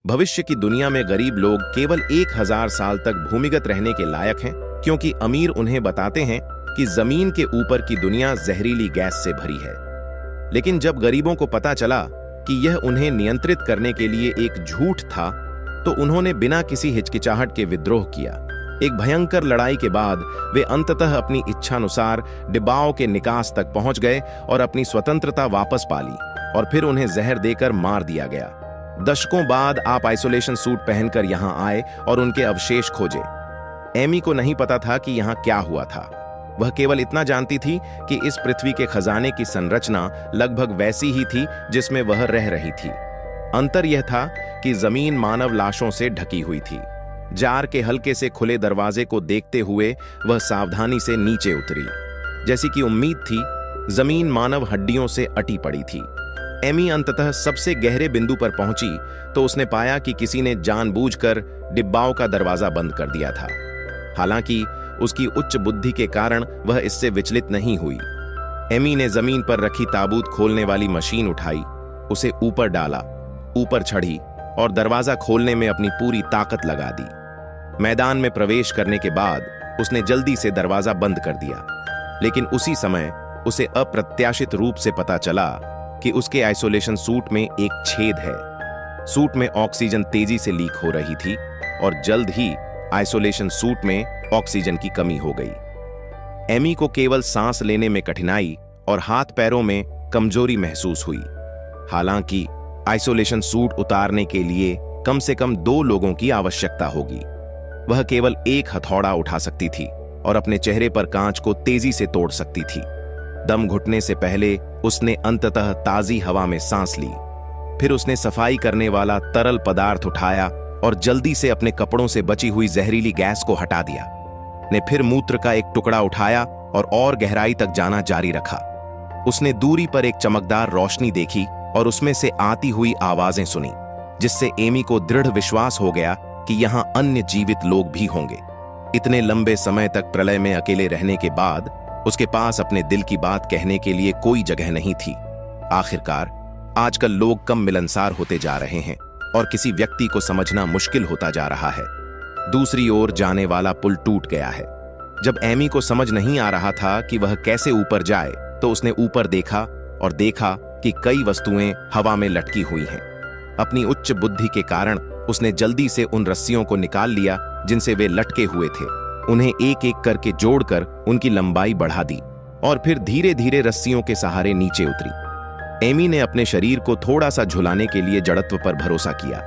भविष्य की दुनिया में गरीब लोग केवल 1000 साल तक भूमिगत रहने के लायक हैं, क्योंकि अमीर उन्हें बताते हैं कि जमीन के ऊपर की दुनिया जहरीली गैस से भरी है। लेकिन जब गरीबों को पता चला कि यह उन्हें नियंत्रित करने के लिए एक झूठ था, तो उन्होंने बिना किसी हिचकिचाहट के विद्रोह किया। एक भयंकर लड़ाई के बाद वे अंततः अपनी इच्छानुसार डिब्बाओं के निकास तक पहुंच गए और अपनी स्वतंत्रता वापस पा ली, और फिर उन्हें जहर देकर मार दिया गया। दशकों बाद आप आइसोलेशन सूट पहनकर यहां आए और उनके अवशेष खोजे। एमी को नहीं पता था कि यहां क्या हुआ था। वह केवल इतना जानती थी कि इस पृथ्वी के खजाने की संरचना लगभग वैसी ही थी जिसमें वह रह रही थी। अंतर यह था कि जमीन मानव लाशों से ढकी हुई थी। जार के हल्के से खुले दरवाजे को देखते हुए वह सावधानी से नीचे उतरी। जैसी कि उम्मीद थी, जमीन मानव हड्डियों से अटी पड़ी थी। एमी अंततः सबसे गहरे बिंदु पर पहुंची तो उसने पाया कि किसी ने जानबूझकर डिब्बाओं का दरवाजा बंद कर दिया था। हालांकि उसकी उच्च बुद्धि के कारण वह इससे विचलित नहीं हुई। एमी ने जमीन पर रखी ताबूत खोलने वाली मशीन उठाई, उसे ऊपर डाला, ऊपर चढ़ी और दरवाजा खोलने में अपनी पूरी ताकत लगा दी। मैदान में प्रवेश करने के बाद उसने जल्दी से दरवाजा बंद कर दिया, लेकिन उसी समय उसे अप्रत्याशित रूप से पता चला कि उसके आइसोलेशन सूट में एक छेद है। सूट में ऑक्सीजन तेजी से लीक हो रही थी और जल्द ही आइसोलेशन सूट में ऑक्सीजन की कमी हो गई। एमी को केवल सांस लेने में कठिनाई और हाथ पैरों में कमजोरी महसूस हुई। हालांकि आइसोलेशन सूट उतारने के लिए कम से कम 2 लोगों की आवश्यकता होगी। वह केवल एक हथौड़ा उठा सकती थी और अपने चेहरे पर कांच को तेजी से तोड़ सकती थी। दम घुटने से पहले उसने अंततः ताजी हवा में सांस ली। फिर उसने सफाई करने वाला तरल पदार्थ उठाया और जल्दी से अपने कपड़ों से बची हुई जहरीली गैस को हटा दिया। ने फिर मूत्र का एक टुकड़ा उठाया और गहराई तक जाना जारी रखा। उसने दूरी पर एक चमकदार रोशनी देखी और उसमें से आती हुई आवाजें सुनी, जिससे एमी को दृढ़ विश्वास हो गया कि यहां अन्य जीवित लोग भी होंगे। इतने लंबे समय तक प्रलय में अकेले रहने के बाद उसके पास अपने दिल की बात कहने के लिए कोई जगह नहीं थी। आखिरकार आजकल लोग कम मिलनसार होते जा रहे हैं और किसी व्यक्ति को समझना मुश्किल होता जा रहा है। दूसरी ओर जाने वाला पुल टूट गया है। जब एमी को समझ नहीं आ रहा था कि वह कैसे ऊपर जाए, तो उसने ऊपर देखा और देखा कि कई वस्तुएं हवा में लटकी हुई हैं। अपनी उच्च बुद्धि के कारण उसने जल्दी से उन रस्सियों को निकाल लिया जिनसे वे लटके हुए थे। उन्हें एक एक करके जोड़कर उनकी लंबाई बढ़ा दी और फिर धीरे धीरे रस्सियों के सहारे नीचे उतरी। एमी ने अपने शरीर को थोड़ा सा झुलाने के लिए जड़त्व पर भरोसा किया।